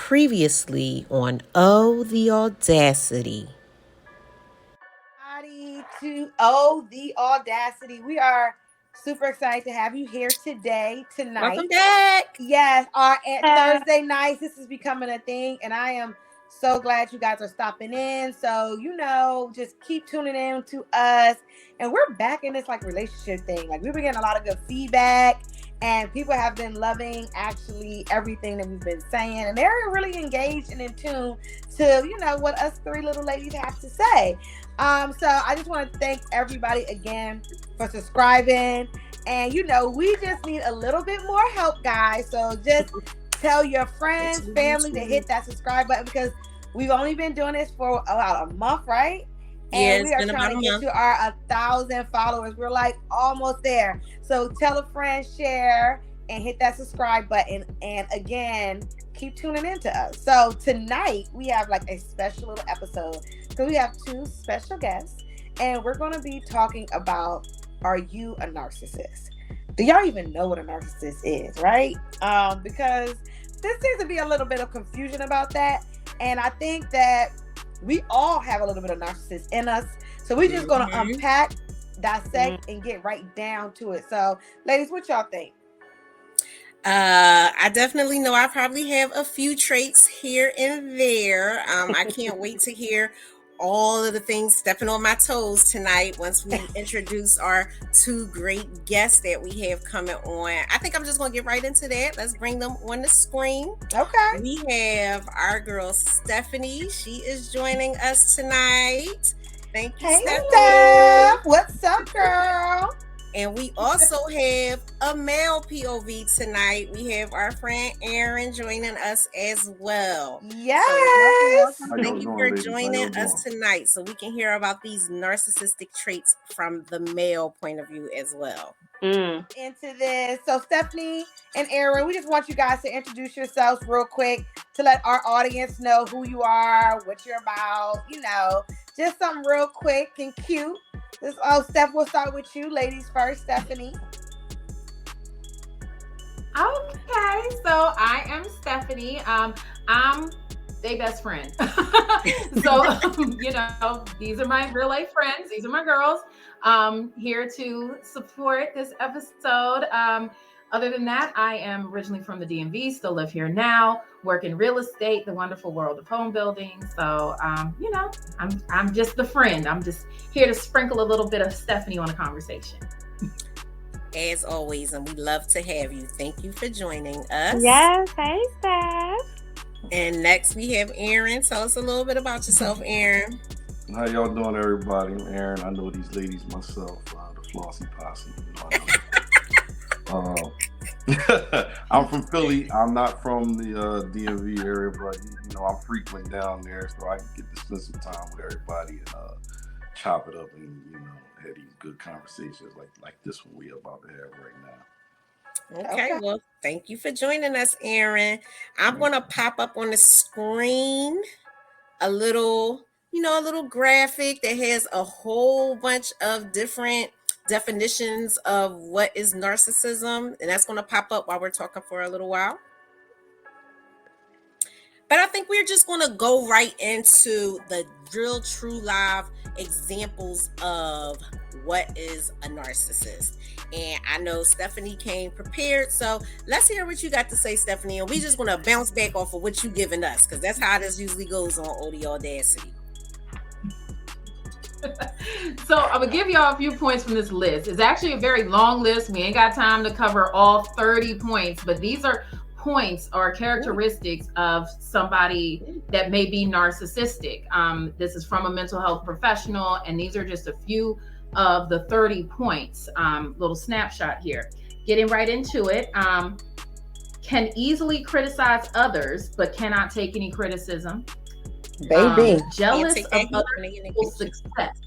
Previously on Oh The Audacity. To Oh The Audacity. We are super excited to have you here tonight. Welcome back. Yes, our Thursday nights. This is becoming a thing, and I am so glad you guys are stopping in. So, just keep tuning in to us. And we're back in this relationship thing. We've been getting a lot of good feedback, and people have been loving actually everything that we've been saying. And they're really engaged and in tune to, what us three little ladies have to say. So I just want to thank everybody again for subscribing. And we just need a little bit more help, guys. So just tell your friends, family to hit that subscribe button, because we've only been doing this for about a month, right? And we are trying to get to our 1,000 followers. We're almost there. So tell a friend, share, and hit that subscribe button. And again, keep tuning in to us. So tonight we have a special little episode. So we have two special guests, and we're going to be talking about, are you a narcissist? Do y'all even know what a narcissist is, right? Because there seems to be a little bit of confusion about that. And I think that we all have a little bit of narcissist in us. So we're just going to unpack, dissect, and get right down to it. So, ladies, what y'all think? I definitely know I probably have a few traits here and there. I can't wait to hear all of the things stepping on my toes tonight once we introduce our two great guests that we have coming on. I think I'm just going to get right into that. Let's bring them on the screen. Okay. We have our girl Stephanie. She is joining us tonight. Thank you, hey, Stephanie. Steph. What's up, girl? And we also have a male POV tonight. We have our friend Aaron joining us as well. Yes. So thank you for joining us tonight, so we can hear about these narcissistic traits from the male point of view as well. Into this. So Stephanie and Aaron, we just want you guys to introduce yourselves real quick to let our audience know who you are, what you're about, just something real quick and cute. Steph, we'll start with you. Ladies first, Stephanie. Okay, so I am Stephanie. I'm their best friend. So, these are my real life friends. These are my girls. Here to support this episode. Other than that, I am originally from the DMV, still live here now, work in real estate, the wonderful world of home building. So, I'm just the friend. I'm just here to sprinkle a little bit of Stephanie on the conversation. As always, and we love to have you. Thank you for joining us. Yes, hey, Steph. And next we have Aaron. Tell us a little bit about yourself, Aaron. How y'all doing, everybody? I'm Aaron. I know these ladies myself, the Flossy Posse. I'm from Philly. I'm not from the DMV area, but I'm frequent down there, so I can get to spend some time with everybody and chop it up and have these good conversations like this one we about to have right now. Okay, well, thank you for joining us, Aaron. I'm going to pop up on the screen a little graphic that has a whole bunch of different definitions of what is narcissism, and that's going to pop up while we're talking for a little while. But I think we're just going to go right into the real, true, live examples of what is a narcissist. And I know Stephanie came prepared, so let's hear what you got to say, Stephanie. And we just want to bounce back off of what you've given us, because that's how this usually goes on Oh The Audacity. So I'm going to give y'all a few points from this list. It's actually a very long list. We ain't got time to cover all 30 points, but these are points or characteristics of somebody that may be narcissistic. This is from a mental health professional, and these are just a few of the 30 points. Little snapshot here. Getting right into it. Can easily criticize others, but cannot take any criticism. Baby. Jealous of other people's success.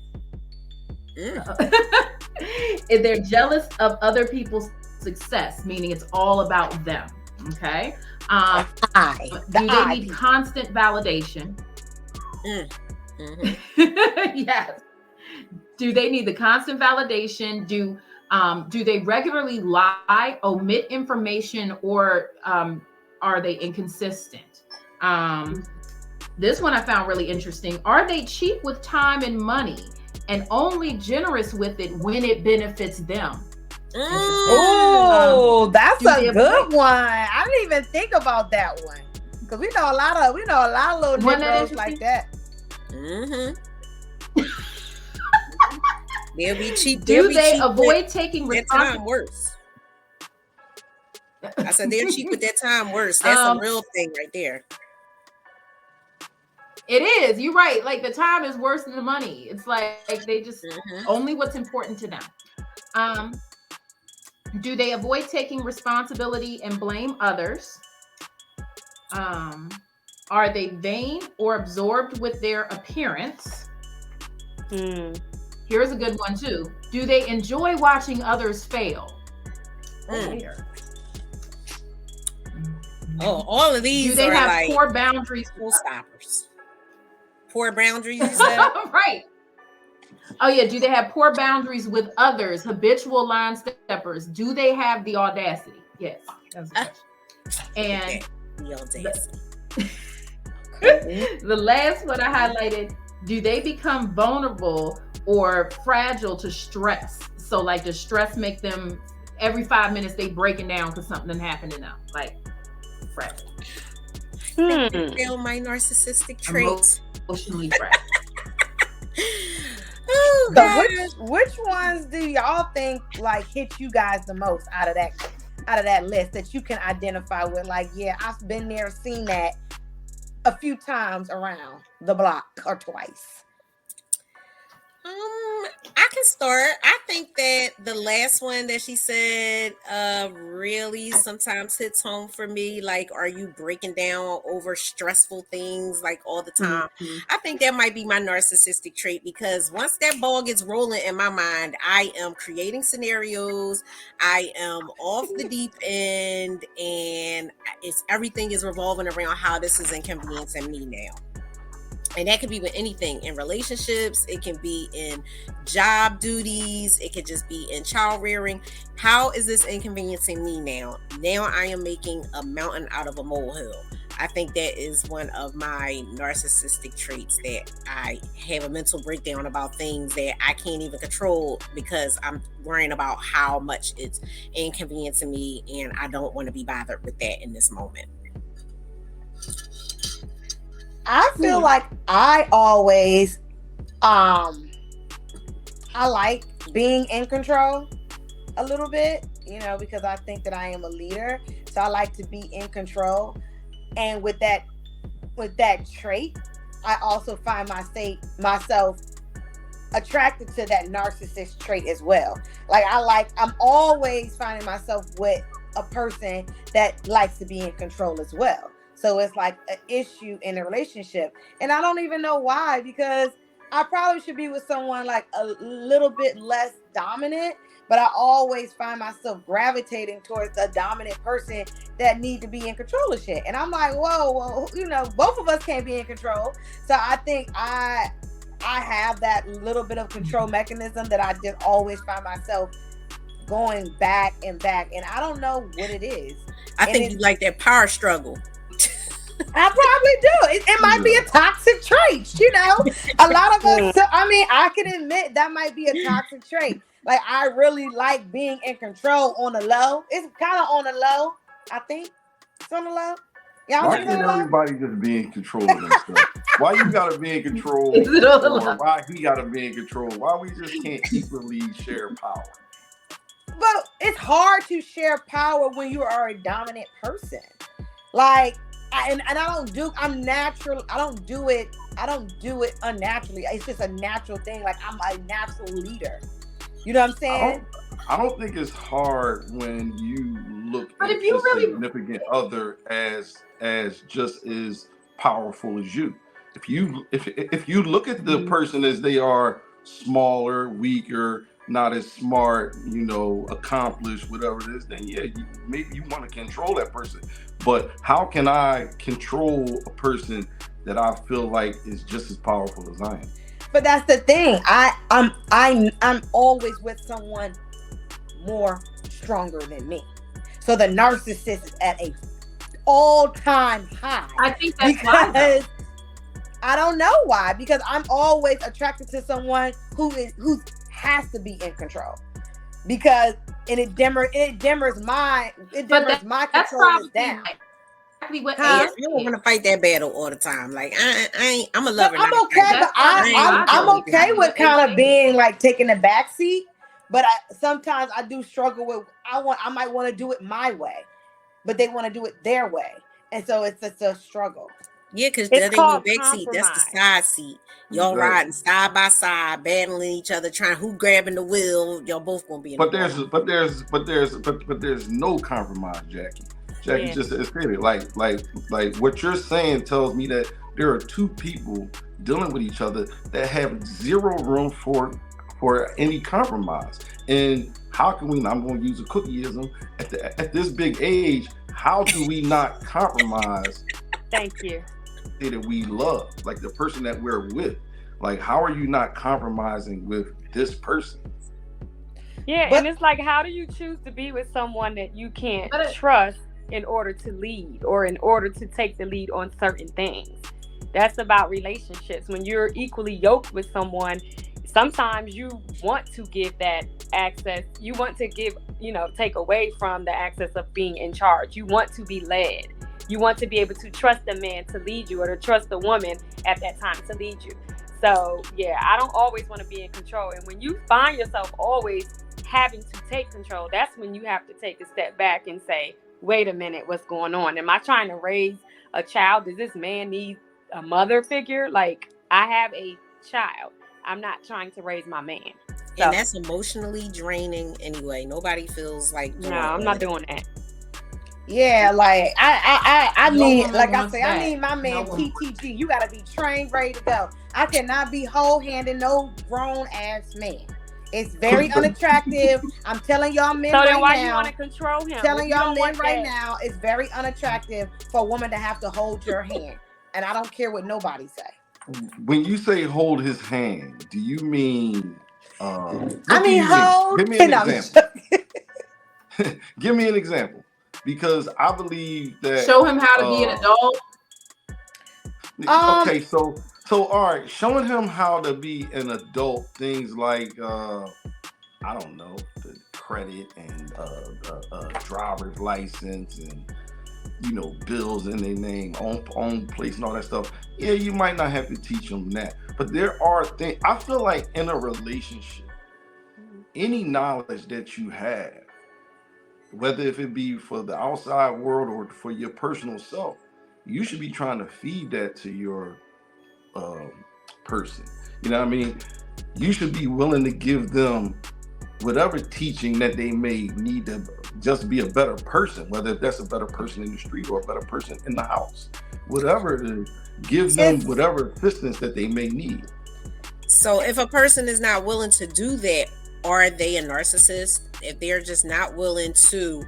They're jealous of other people's success, meaning it's all about them. Okay. Do they need constant validation? Yes. Do they need the constant validation? Do they regularly lie, omit information, or are they inconsistent? This one I found really interesting. Are they cheap with time and money and only generous with it when it benefits them? Oh, that's do a good one. I didn't even think about that one. Because we know a lot of little Negroes like that. They'll be cheap. Do they avoid taking responsibility? Time worse. I said they're cheap with their time worse. That's a real thing right there. It is. You're right. Like the time is worse than the money. It's like they just only what's important to them. Do they avoid taking responsibility and blame others? Are they vain or absorbed with their appearance? Here's a good one too. Do they enjoy watching others fail? Oh, all of these. Do they have like poor boundaries? Full stoppers. Poor boundaries, you said? Right. Oh yeah. Do they have poor boundaries with others? Habitual line steppers. Do they have the audacity? Yes. That's the question. And the audacity. The last one I highlighted. Do they become vulnerable or fragile to stress? So like does stress make them every 5 minutes they breaking down because something happened to them? Like fragile. Feel my narcissistic traits. Emotionally fragile. So which ones do y'all think like hit you guys the most out of that list that you can identify with? Like, yeah, I've been there, seen that a few times around the block or twice. I can start. I think that the last one that she said really sometimes hits home for me. Like, are you breaking down over stressful things like all the time? I think that might be my narcissistic trait because once that ball gets rolling in my mind, I am creating scenarios. I am off the deep end, and everything is revolving around how this is inconveniencing me now. And that could be with anything in relationships. It can be in job duties. It could just be in child rearing. How is this inconveniencing me now? Now I am making a mountain out of a molehill. I think that is one of my narcissistic traits, that I have a mental breakdown about things that I can't even control because I'm worrying about how much it's inconveniencing me, and I don't want to be bothered with that in this moment. I feel like I always, I like being in control a little bit, because I think that I am a leader. So I like to be in control. And with that trait, I also find myself attracted to that narcissist trait as well. Like I'm always finding myself with a person that likes to be in control as well. So it's like an issue in a relationship. And I don't even know why, because I probably should be with someone like a little bit less dominant, but I always find myself gravitating towards a dominant person that need to be in control of shit. And I'm like, whoa, both of us can't be in control. So I think I have that little bit of control mechanism that I just always find myself going back and back. And I don't know what it is. I think you like that power struggle. I probably do. It might be a toxic trait, A lot of us, I can admit that might be a toxic trait. Like, I really like being in control on the low. It's kind of on the low, I think. It's on the low. Why can't everybody just be in control of themselves? Why you gotta be in control? Or why he gotta be in control? Why we just can't equally share power? But it's hard to share power when you are a dominant person. Like, I'm natural. I don't do it unnaturally. It's just a natural thing. Like, I'm a natural leader. You know what I'm saying? I don't think it's hard when you look at a significant other as just as powerful as you. If you look at the person as they are smaller, weaker, not as smart, accomplished, whatever it is, then yeah, maybe you want to control that person. But how can I control a person that I feel like is just as powerful as I am? But that's the thing. I'm always with someone more stronger than me. So the narcissist is at all-time high. I think that's why, though. Because I don't know why. Because I'm always attracted to someone who has to be in control. Because it dimmers my That's control probably is down. exactly what Yeah, Ace I don't want to fight that battle all the time. Like I'm a But lover. I'm not a okay. fighter. But I'm okay with kind of being like taking the back seat. But sometimes I do struggle with. I might want to do it my way, but they want to do it their way, and so it's a struggle. Yeah, because It's that ain't no called back seat. That's the compromise. side seat. Y'all Right. riding side by side, battling each other, trying who grabbing the wheel. Y'all both gonna be in But the there's no compromise, Jackie. Jackie Yeah. just stated like what you're saying tells me that there are two people dealing with each other that have zero room for any compromise. And how can we? I'm going to use a cookieism at this big age. How do we not compromise Thank you. that we love, like the person that we're with? Like, how are you not compromising with this person? Yeah, But- and it's like, how do you choose to be with someone that you can't But it- trust in order to lead or in order to take the lead on certain things? That's about relationships. When you're equally yoked with someone, sometimes you want to give that access. You want to give, take away from the access of being in charge. You want to be led. You want to be able to trust the man to lead you or to trust the woman at that time to lead you. So, yeah, I don't always want to be in control. And when you find yourself always having to take control, that's when you have to take a step back and say, wait a minute, what's going on? Am I trying to raise a child? Does this man need a mother figure? Like, I have a child. I'm not trying to raise my man. So, and that's emotionally draining anyway. Nobody feels like no, I'm not doing that. Yeah, like I No need, woman like I wants say, that. I need my man No woman. PTG. You gotta be trained, ready to go. I cannot be whole-handed, no grown ass man. It's very unattractive. I'm telling y'all men So then right why you now. want to control him? Telling If you y'all don't men want right that- now, it's very unattractive for a woman to have to hold your hand. And I don't care what nobody say. When you say hold his hand, do you mean? What I do mean, you mean? hold. Give me an No, I'm example. joking. Give me an example, because I believe that. Show him how to be an adult. Okay, so all right, showing him how to be an adult, things like I don't know, the credit and driver's license and bills in their name, own place and all that stuff. Yeah, you might not have to teach them that, but there are things. I feel like in a relationship, any knowledge that you have, whether if it be for the outside world or for your personal self, you should be trying to feed that to your person. You know what I mean? You should be willing to give them whatever teaching that they may need to just be a better person, whether that's a better person in the street or a better person in the house, whatever it is, give them whatever assistance that they may need. So if a person is not willing to do that, are they a narcissist? If they're just not willing to,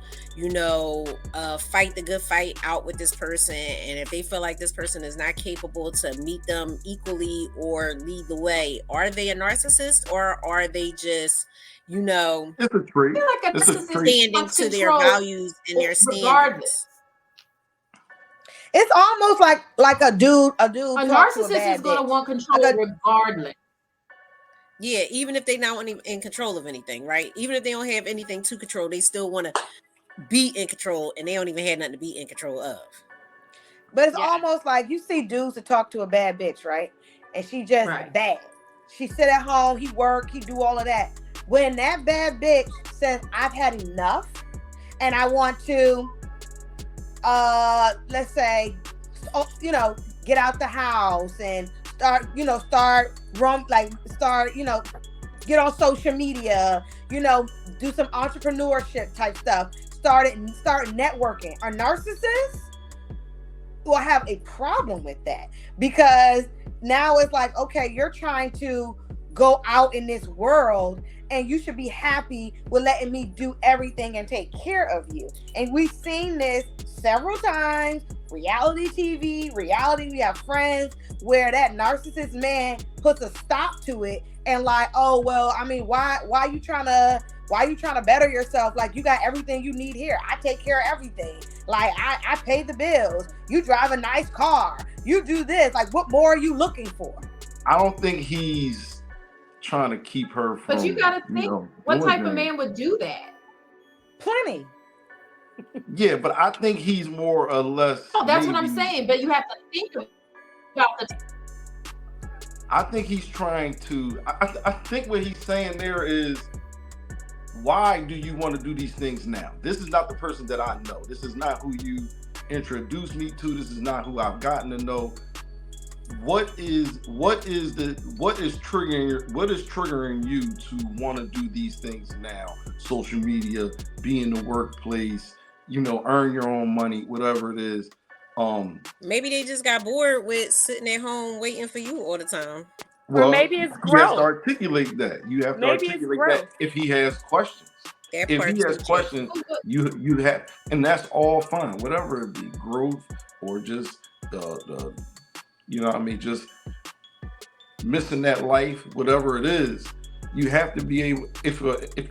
fight the good fight out with this person, and if they feel like this person is not capable to meet them equally or lead the way, are they a narcissist, or are they just, It's a trait. I feel like a It's a narcissist trait. standing wants to their control values and their regardless. standards? It's almost like a dude. A talk to narcissist bad is going to bitch. want control Like regardless. Yeah, even if they're not in control of anything, right? Even if they don't have anything to control, they still want to be in control, and they don't even have nothing to be in control of. But it's Yeah. almost like you see dudes that talk to a bad bitch, right? And she just Right. bad. She sit at home, he work, he do all of that. When that bad bitch says, I've had enough and I want to let's say get out the house and start get on social media, do some entrepreneurship type stuff, start networking. A narcissist will have a problem with that, because now it's like, okay, you're trying to go out in this world and you should be happy with letting me do everything and take care of you. And we've seen this several times, reality TV, we have friends where that narcissist man puts a stop to it and like, oh, well, I mean, why you trying to better yourself? Like, you got everything you need here. I take care of everything. Like, I pay the bills. You drive a nice car. You do this. Like, what more are you looking for? I don't think he's trying to keep her from. But you got to think, what type of man would do that? Plenty. Yeah, but I think he's more or less. Oh, that's what I'm saying. But you have to think about the. I think he's trying to. I think what he's saying there is, why do you want to do these things now? This is not the person that I know. This is not who you introduced me to. This is not who I've gotten to know. What is triggering you to want to do these things now? Social media, be in the workplace, earn your own money, whatever it is. Maybe they just got bored with sitting at home waiting for you all the time. Well, or maybe it's growth. You have to articulate that. You have to articulate that if he has questions. If he has questions, you have, and that's all fine. Whatever it be, growth or just just missing that life, whatever it is, you have to be able. If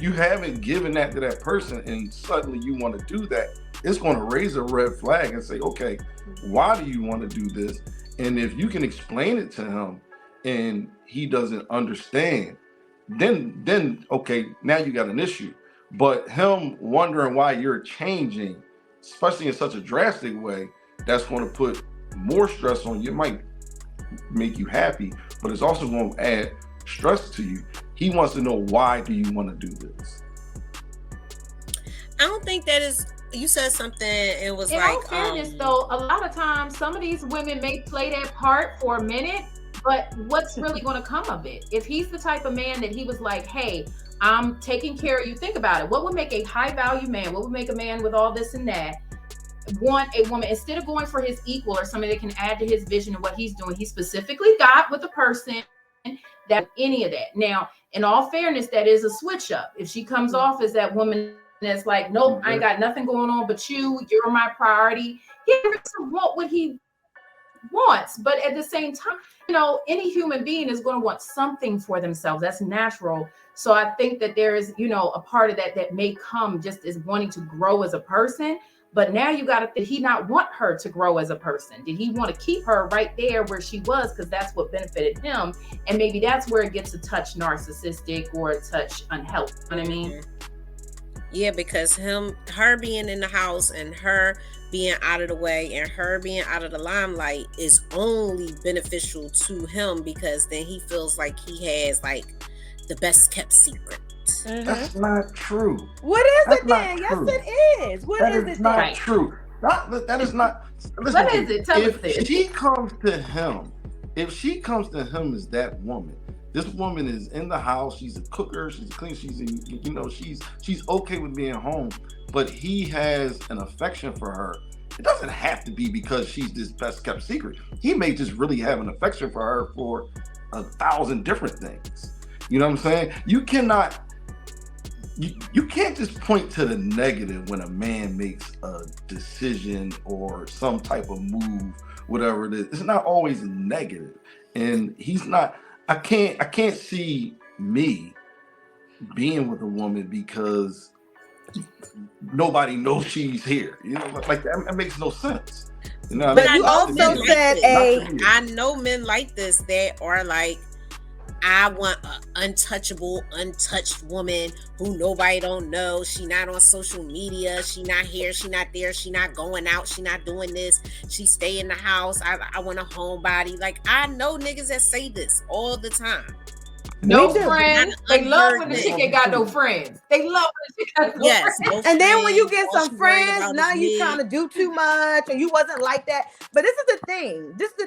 you haven't given that to that person, and suddenly you want to do that, it's going to raise a red flag and say, okay, why do you want to do this? And if you can explain it to him and he doesn't understand, then okay, now you got an issue. But him wondering why you're changing, especially in such a drastic way, that's going to put more stress on you. It might make you happy, but it's also going to add stress to you. He wants to know, why do you want to do this? I don't think that is. You said something, it was in like... In all fairness, though, a lot of times, some of these women may play that part for a minute, but what's really going to come of it? If he's the type of man that he was like, hey, I'm taking care of you. Think about it. What would make a high-value man, what would make a man with all this and that, want a woman, instead of going for his equal or somebody that can add to his vision and what he's doing, he specifically got with a person that any of that. Now, in all fairness, that is a switch up. If she comes off as that woman that's like, nope, I ain't got nothing going on but you're my priority. He doesn't want what he wants, but at the same time, any human being is going to want something for themselves. That's natural. So I think that there is, a part of that may come just as wanting to grow as a person. But now you got to think, did he not want her to grow as a person? Did he want to keep her right there where she was because that's what benefited him? And maybe that's where it gets a touch narcissistic or a touch unhealthy. You know what I mean? Yeah, because her being in the house and her being out of the way and her being out of the limelight is only beneficial to him, because then he feels like he has like the best kept secret. Mm-hmm. That's not true. What is it then? Yes, it is. What is it? That is not true. That is not. Listen, what is it? Tell us this. If she comes to him as that woman, this woman is in the house. She's a cooker. She's a cleaner. She's okay with being home. But he has an affection for her. It doesn't have to be because she's this best kept secret. He may just really have an affection for her for 1,000 different things. You know what I'm saying? You cannot. You can't just point to the negative when a man makes a decision or some type of move, whatever it is. It's not always negative, and he's not. I can't see me being with a woman because nobody knows she's here. Like that makes no sense. But you also said I know men like this that are like, I want an untouchable, untouched woman who nobody don't know. She not on social media. She not here. She not there. She not going out. She not doing this. She stay in the house. I want a homebody. Like, I know niggas that say this all the time. No friends. They love when the chick ain't got no friends. They love when the chick got no friends. No and then when you get some friends, now you trying to do too much and you wasn't like that. But this is the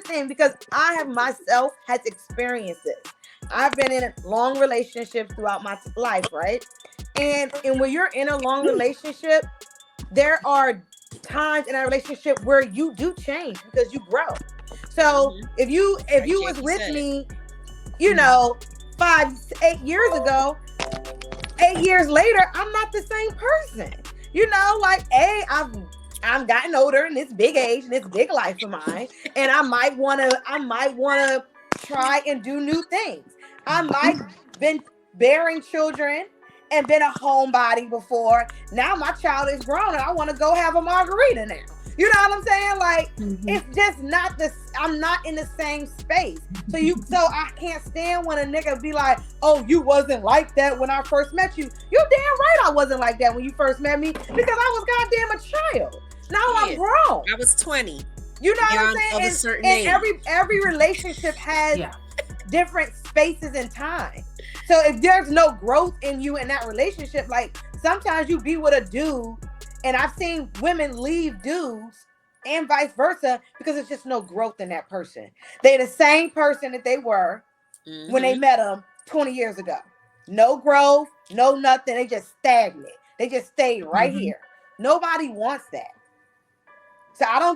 thing, because I have myself has experienced this. I've been in long relationships throughout my life, right? And when you're in a long relationship, there are times in a relationship where you do change because you grow. So if you was with me, 5-8 years ago, 8 years later, I'm not the same person. I've gotten older in this big age and this big life of mine, and I might wanna try and do new things. I might been bearing children and been a homebody before. Now my child is grown and I want to go have a margarita now. You know what I'm saying? Like, it's just not this. I'm not in the same space. So I can't stand when a nigga be like, "Oh, you wasn't like that when I first met you." You damn right I wasn't like that when you first met me, because I was goddamn a child. Now I'm grown. I was 20. You know what I'm saying? Of a certain and age. every relationship has different spaces and time. So if there's no growth in you in that relationship, like sometimes you be with a dude, and I've seen women leave dudes and vice versa because there's just no growth in that person. They're the same person that they were when they met them 20 years ago. No growth, no nothing. They just stagnant. They just stayed right here. Nobody wants that. So I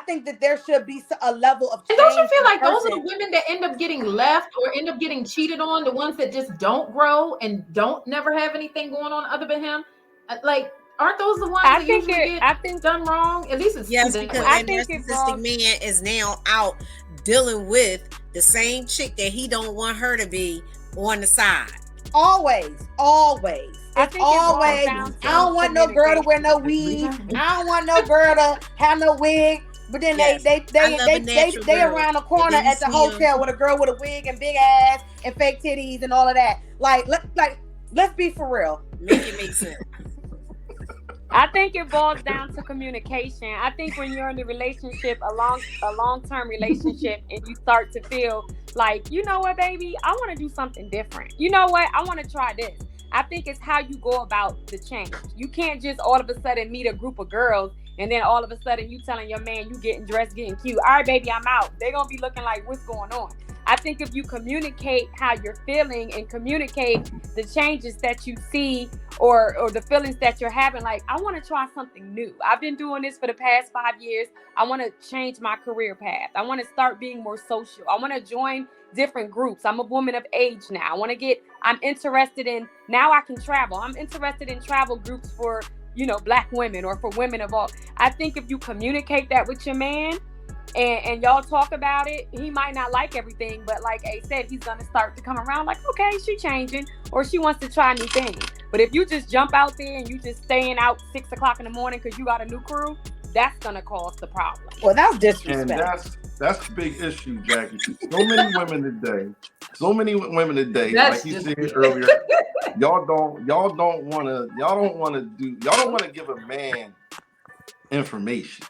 think that there should be a level of change. And don't you feel like those are the women that end up getting left or end up getting cheated on, the ones that just don't grow and don't never have anything going on other than him? Like, aren't those the ones that usually get done wrong? At least it's because that narcissistic man is now out dealing with the same chick that he don't want her to be on the side. Always. I don't want no girl to wear no wig. I don't want no girl to have no wig. But then they around the corner at the hotel with a girl with a wig and big ass and fake titties and all of that. Let's be for real. Make it make sense. I think it boils down to communication. I think when you're in a relationship, a long-term relationship, and you start to feel like, you know what, baby, I want to do something different. You know what, I want to try this. I think it's how you go about the change. You can't just all of a sudden meet a group of girls and then all of a sudden you telling your man you getting dressed, getting cute. All right, baby, I'm out. They're going to be looking like, what's going on? I think if you communicate how you're feeling and communicate the changes that you see or the feelings that you're having, like, I want to try something new. I've been doing this for the past 5 years. I want to change my career path. I want to start being more social. I want to join different groups. I'm a woman of age now. I'm interested in, now I can travel. I'm interested in travel groups for, Black women or for women of all. I think if you communicate that with your man, and y'all talk about it, he might not like everything, but like A said, he's gonna start to come around like, okay, she changing, or she wants to try new things. But if you just jump out there and you just staying out 6 o'clock in the morning because you got a new crew, that's gonna cause the problem. Well, that's disrespect. And that's a big issue, Jackie. So many women today, that's like you said earlier, y'all don't want to give a man information.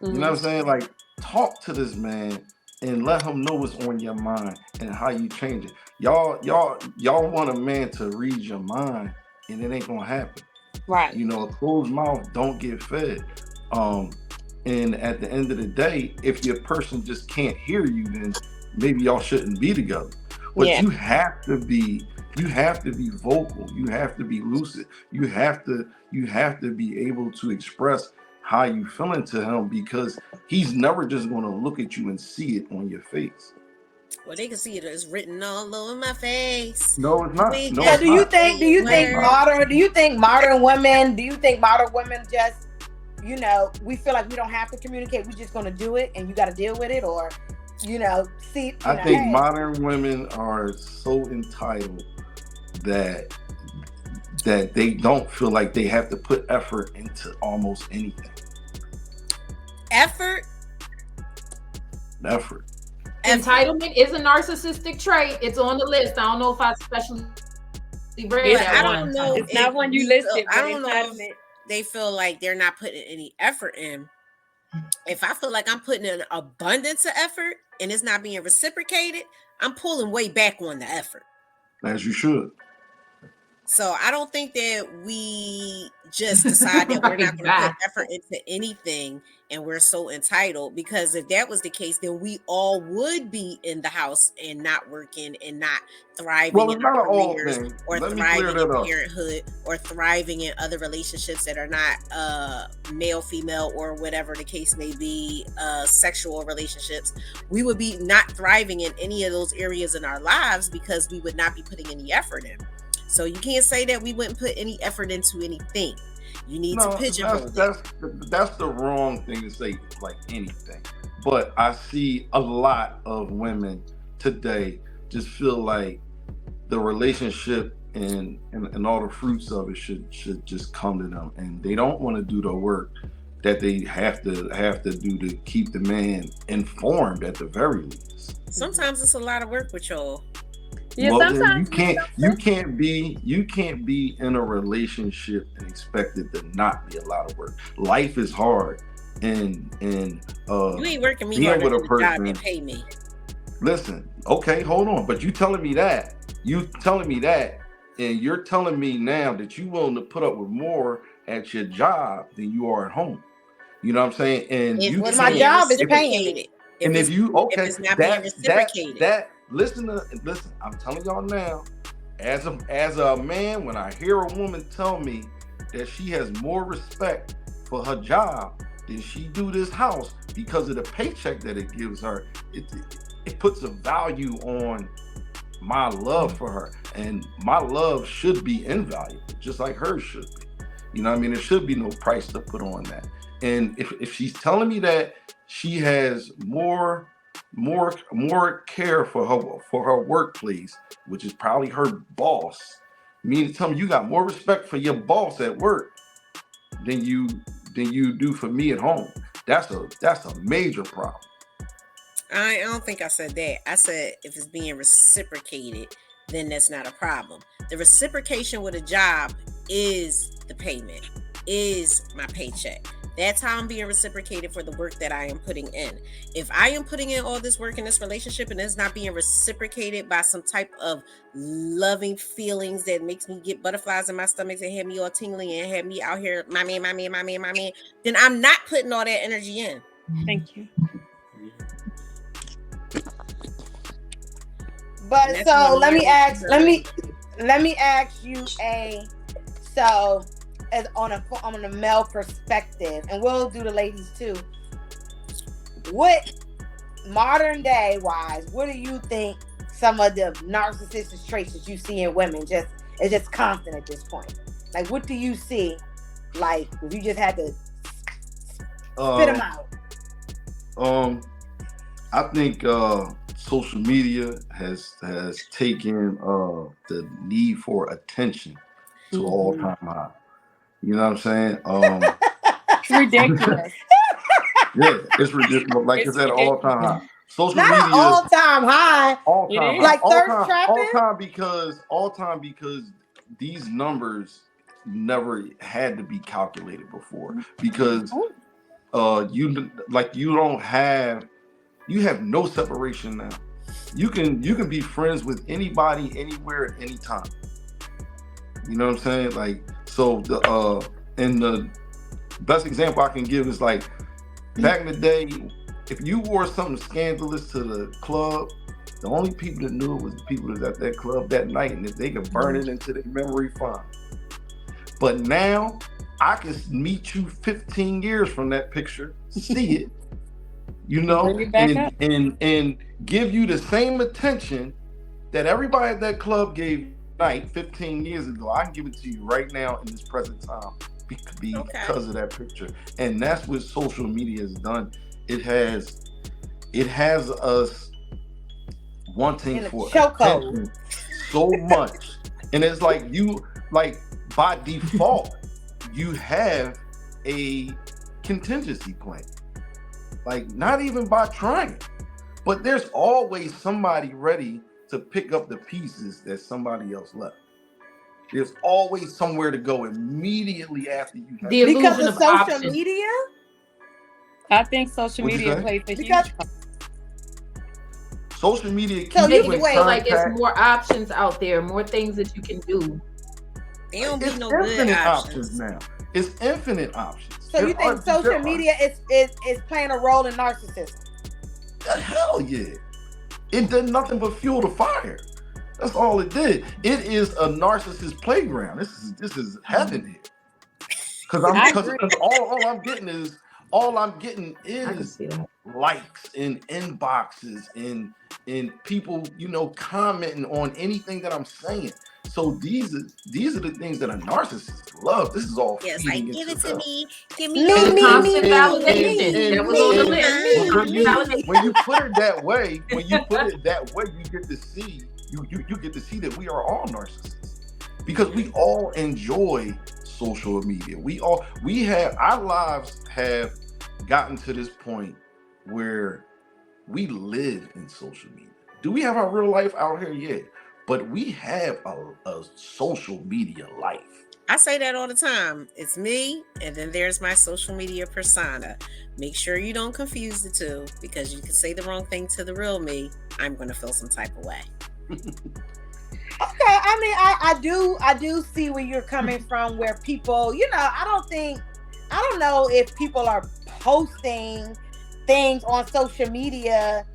You know what I'm saying? Like, talk to this man and let him know what's on your mind and how you change it. Y'all want a man to read your mind, and it ain't gonna happen. Right. A closed mouth don't get fed. And at the end of the day, if your person just can't hear you, then maybe y'all shouldn't be together. But you have to be vocal. You have to be lucid. You have to be able to express how you feeling to him, because he's never just going to look at you and see it on your face. Well, they can see it as written all over my face. No, it's not. Do you think modern women just, we feel like we don't have to communicate, we're just going to do it and you got to deal with it, or I think modern women are so entitled that they don't feel like they have to put effort into almost anything. Effort. Entitlement is a narcissistic trait. It's on the list. I don't know if I especially read that one. I don't know. It's not one you listed. I don't know if they feel like they're not putting any effort in. If I feel like I'm putting in an abundance of effort and it's not being reciprocated, I'm pulling way back on the effort. As you should. So I don't think that we just decide that we're not going to put effort into anything and we're so entitled, because if that was the case, then we all would be in the house and not working and not thriving in our careers, or thriving in parenthood, or thriving in other relationships that are not male, female, or whatever the case may be, sexual relationships. We would be not thriving in any of those areas in our lives because we would not be putting any effort in. So you can't say that we wouldn't put any effort into anything. You need to pigeonhole it. That's the wrong thing to say, like anything. But I see a lot of women today just feel like the relationship and all the fruits of it should just come to them, and they don't want to do the work that they have to do to keep the man informed at the very least. Sometimes it's a lot of work with y'all. Yeah, Well, then sometimes you can't be in a relationship and expect it to not be a lot of work. Life is hard, and You ain't working me being harder with a than the job person. and pay me. Listen, okay, hold on, but you telling me that, and you're telling me now that you willing to put up with more at your job than you are at home. You know what I'm saying? And If you Well, it's my can't. being job is paying me. reciprocated. And if you If okay, it's not being reciprocated. that listen. I'm telling y'all now, as a man, when I hear a woman tell me that she has more respect for her job than she do this house because of the paycheck that it gives her, it puts a value on my love for her, and my love should be invaluable, just like hers should be. You know what I mean? There should be no price to put on that. And if she's telling me that she has more care for her workplace, which is probably her boss, meaning tell me you got more respect for your boss at work than you do for me at home. That's a major problem. I don't think I said that. I said if it's being reciprocated, then that's not a problem. The reciprocation with a job is the payment, is my paycheck. That's how I'm being reciprocated for the work that I am putting in. If I am putting in all this work in this relationship and it's not being reciprocated by some type of loving feelings that makes me get butterflies in my stomach and have me all tingling and have me out here, my man, then I'm not putting all that energy in. Thank you. But That's so what let me I'm ask you as on a male perspective, and we'll do the ladies too. What modern day wise, what do you think some of the narcissistic traits that you see in women is just constant at this point? Like, what do you see? Like, if you just had to spit them out. I think social media has taken the need for attention to all time high. You know what I'm saying? It's ridiculous. Yeah, it's ridiculous. Like it's at all time high. Social Not media all time high. all It time is. high. Like thirst trapping? All time because these numbers never had to be calculated before, because you have no separation now. You can be friends with anybody anywhere at any time. You know what I'm saying? Like, so the best example I can give is like back in the day, if you wore something scandalous to the club, the only people that knew it was the people that was at that club that night, and if they could burn it into their memory, fine. But now I can meet you 15 years from that picture, see it, you know, and give you the same attention that everybody at that club gave night 15 years ago. I can give it to you right now in this present time because of that picture. And that's what social media has done. It has us wanting for attention so much. And it's like by default, you have a contingency plan. Like, not even by trying, but there's always somebody ready to pick up the pieces that somebody else left. There's always somewhere to go immediately after you have The illusion because of social options. media. I think social What'd you media say? plays a huge Because- part. social media keeps So Make you it you in feel like contact. it's more options out there, more things that you can do. They don't It's be no good infinite options. now. It's infinite options. So you think social media is playing a role in narcissism? Hell yeah. It did nothing but fuel the fire. That's all it did. It is a narcissist playground. This is heaven here. Because all I'm getting is I can see that. likes and inboxes and people, commenting on anything that I'm saying. So these are the things that a narcissist love. This is all Yes, feeding like, give into it to them. me. Give Me, me your me, Constant me, validation. That was on the list. Constant validation. When you put it that way, you get to see, you get to see that we are all narcissists. because we all enjoy social media. Our lives have gotten to this point where we live in social media. Do we have our real life out here? Yeah. But we have a social media life. I say that all the time. It's me, and then there's my social media persona. Make sure you don't confuse the two, because you can say the wrong thing to the real me. I'm going to feel some type of way. Okay, I mean, I do see where you're coming from, where people, I don't know if people are posting things on social media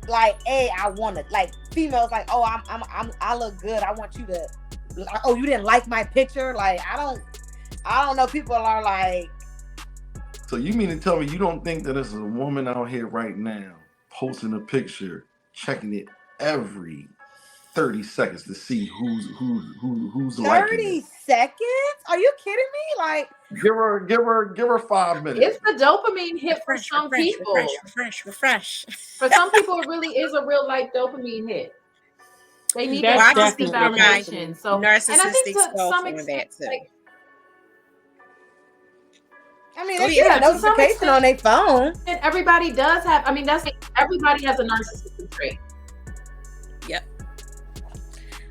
like, hey, I want to, like, females like, oh, I look good, I want you to, oh, you didn't like my picture, like, I don't know, people are like. So you mean to tell me you don't think that there's a woman out here right now posting a picture, checking it every 30 seconds to see who's 30 liking it? seconds? Are you kidding me? Like, give her 5 minutes. It's the dopamine hit for some people. Refresh. For some people, it really is a real life dopamine hit. They need That's that constant definitely validation. So, and I think narcissistic to self some on extent, that too. like, I mean, Oh, they yeah, get a notification on their phone. everybody does have. I mean, everybody has a narcissistic trait. Yep.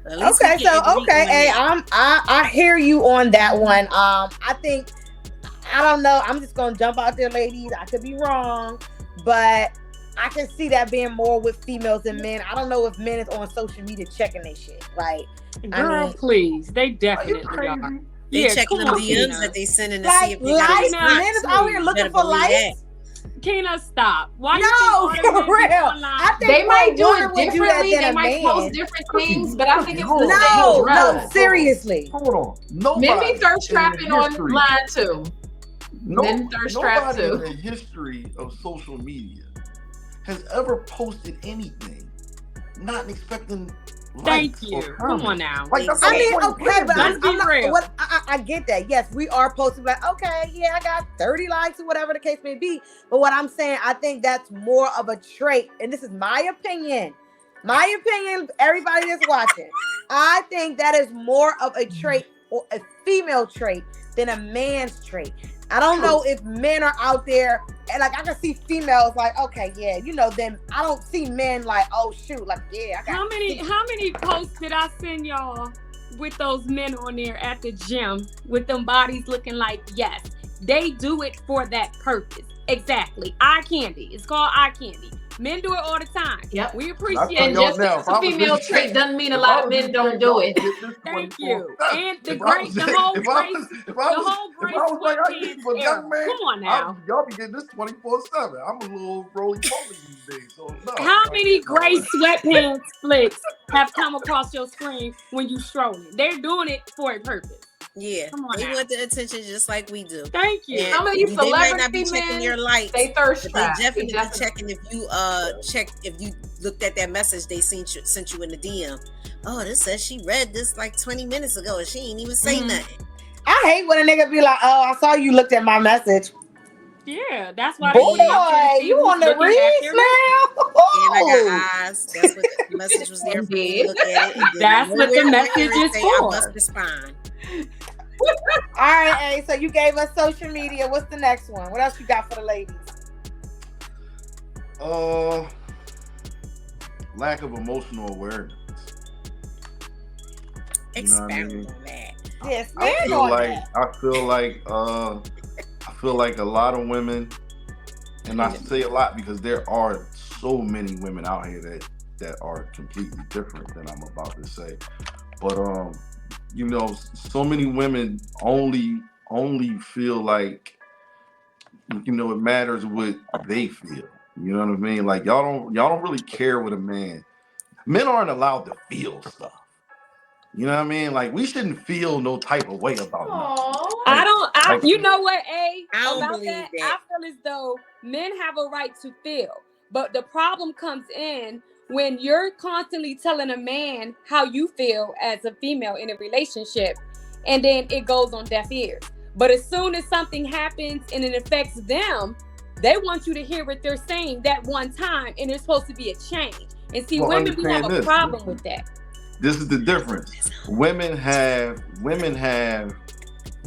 At least we Okay, getting so to be on hey, that. I hear you on that one. I think, I don't know, I'm just gonna jump out there, ladies. I could be wrong, but I can see that being more with females than men. I don't know if men is on social media checking their shit. Like, Girl, please, they Are you definitely crazy? are. They checking come them on, DMs Kina. that they sending to see like if they got a likes, Kina, men is out here looking Better for believe likes. Kina, stop. Why No, you think all the for men be real. online? I think They might do women it would do that differently. than They a might man. post different things, but I think it's the Hold on. same No, drug. seriously. Hold on. Nobody Men be thirst in the trapping history- online too. Men thirst trap Nobody in too. the history of social media has ever posted anything not expecting Thank likes you. or Come on comments. now. Like, that's I the mean, point. okay, but Let's be I'm not, real. I get that. Yes, we are posting like, okay, yeah, I got 30 likes or whatever the case may be. But what I'm saying, I think that's more of a trait, and this is my opinion. My opinion, everybody that's watching, I think that is more of a trait, or a female trait, than a man's trait. I don't know if men are out there, and like I can see females like, okay, yeah, then I don't see men like, oh shoot, like, yeah, I got How many posts did I send y'all with those men on there at the gym with them bodies looking like, yes, they do it for that purpose. Exactly. Eye candy. It's called eye candy. Men do it all the time. Yep. We I appreciate tell And it. y'all just now, because if I a was female this trait chick, doesn't mean a if lot I of was men this don't chick, do y'all it. would get this Thank 24/7. you. And the If I great, was- the whole if I grace, was- if the I was- whole if grace I was like, I get for a sweatpants young era. man, Come on now. y'all be getting this 24/7. I'm a little roly poly these days, so no. How y'all many getting all gray that. sweatpants flicks have come across your screen when you strolling? They're doing it for a purpose. Yeah, Come on they now. want the attention just like we do. Thank you. And Some of these they might not be celebrity checking men, your likes, they thirst but trap. they They definitely definitely. checking if you if you looked at that message they sent you in the DM. Oh, this says she read this like 20 minutes ago and she ain't even say Mhm. nothing. I hate when a nigga be like, oh, I saw you looked at my message. Yeah, that's why Boy, they make sure to see you who's on the looking at reads their now? And I got eyes. That's what the message was there for me to look at it. And then That's what the nowhere on message here it is say I for. must respond. All right, hey, so you gave us social media. What's the next one? What else you got for the ladies? Lack of emotional awareness. You know what I Expound mean? on that. Yes, I man, feel on like that. I feel like a lot of women, and I say a lot because there are so many women out here that are completely different than I'm about to say. But so many women only feel like, it matters what they feel. You know what I mean? Like y'all don't really care what a man. Men aren't allowed to feel stuff. You know what I mean? Like we shouldn't feel no type of way about nothing. Aww. You know what, I don't about believe that, that. I feel as though men have a right to feel. But the problem comes in when you're constantly telling a man how you feel as a female in a relationship, and then it goes on deaf ears. But as soon as something happens and it affects them, they want you to hear what they're saying that one time, and there's supposed to be a change. And see, Well, women, we have understand a this. problem with that. This is the difference. Women have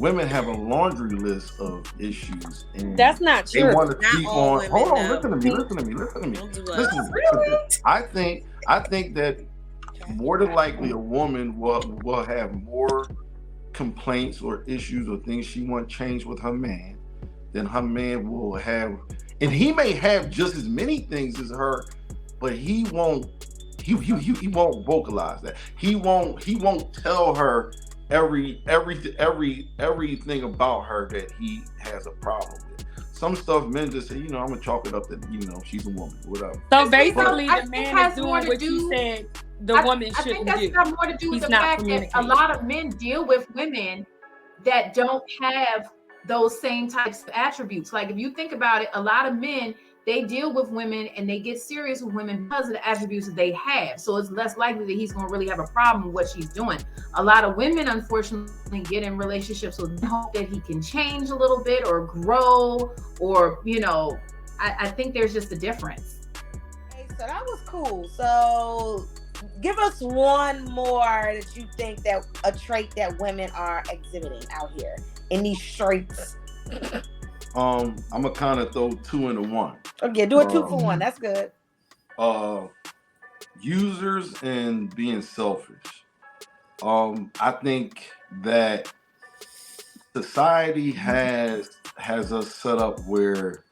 a laundry list of issues, and That's not they true. want to Not keep all on. women, Hold on, though. listen to me. Listen to me. Listen to me. Don't do us. Listen to me. I think that more than likely a woman will have more complaints or issues or things she wants changed with her man than her man will have, and he may have just as many things as her, but he won't. He won't vocalize that. He won't tell her everything about her that he has a problem with. Some stuff men just say, I'm gonna chalk it up that she's a woman, whatever. So basically, I the think man is has more doing to what you do- said the woman I think shouldn't that's do. got more to do with He's the not fact that a communicating. lot of men deal with women that don't have those same types of attributes. Like if you think about it, a lot of men, they deal with women and they get serious with women because of the attributes that they have. So it's less likely that he's going to really have a problem with what she's doing. A lot of women, unfortunately, get in relationships with hope that he can change a little bit or grow, or, I think there's just a difference. Okay, so that was cool. So give us one more that you think that a trait that women are exhibiting out here in these traits. I'm gonna kind of throw two into one. Okay, do a 2-for-1. That's good. Users and being selfish. I think that society has us set up where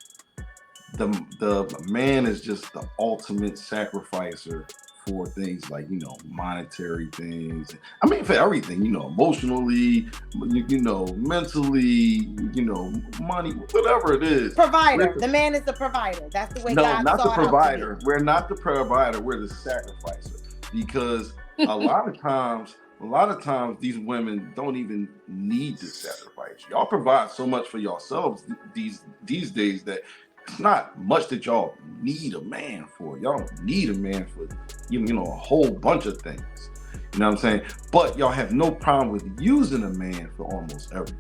the man is just the ultimate sacrificer for things like monetary things. I mean, for everything, emotionally, mentally, money, whatever it is. Provider. The man is the provider. That's the way No, God not saw the it out to provider. be. We're not the provider. We're the sacrificer. Because a lot of times these women don't even need to sacrifice. Y'all provide so much for yourselves these days that it's not much that y'all need a man for. Y'all don't need a man for a whole bunch of things. You know what I'm saying? But y'all have no problem with using a man for almost everything.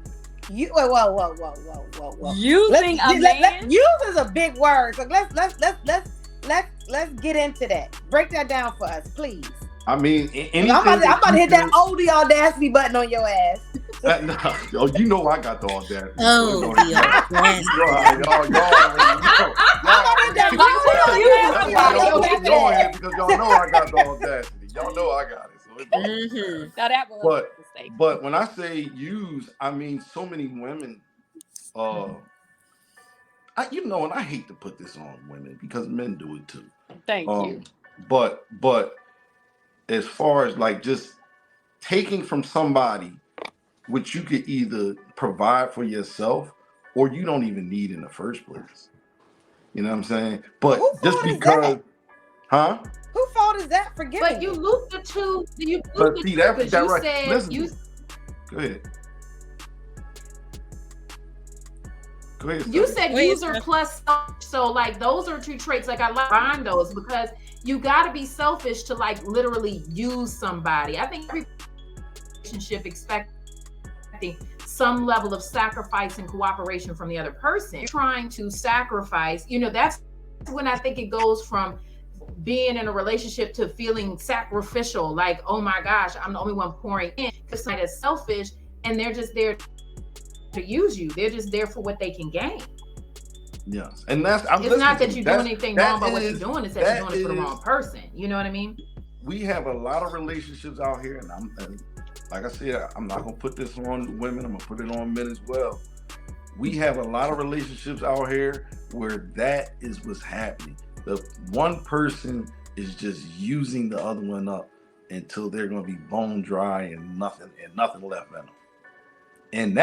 Whoa. Using a man? Use is a big word. So let's get into that. Break that down for us, please. I mean, anything. I'm about to hit that Oh The Audacity button on your ass. You know I got the audacity. Oh, the audacity. Y'all because y'all know I got the audacity. Y'all know I got it. So Now that was a mistake. But when I say use, I mean so many women. And I hate to put this on women because men do it too. Thank you. But as far as like just taking from somebody which you could either provide for yourself or you don't even need in the first place. You know what I'm saying? But just because, huh? Whose fault is that for giving? But you looped the two. You But looped see, the two because you right. said Listen, go ahead. Go ahead. You said user plus selfish. So like those are two traits. Like I like buying those because you got to be selfish to like literally use somebody. I think every relationship expecting some level of sacrifice and cooperation from the other person. You're trying to sacrifice, that's when I think it goes from being in a relationship to feeling sacrificial. Like, oh my gosh, I'm the only one pouring in because somebody is selfish and they're just there to use you. They're just there for what they can gain. Yes, and it's not that you're doing anything wrong by what you're doing. It's that you're doing it for the wrong person. You know what I mean? We have a lot of relationships out here, and like I said, I'm not gonna put this on women. I'm gonna put it on men as well. We have a lot of relationships out here where that is what's happening. The one person is just using the other one up until they're gonna be bone dry and nothing left in them. And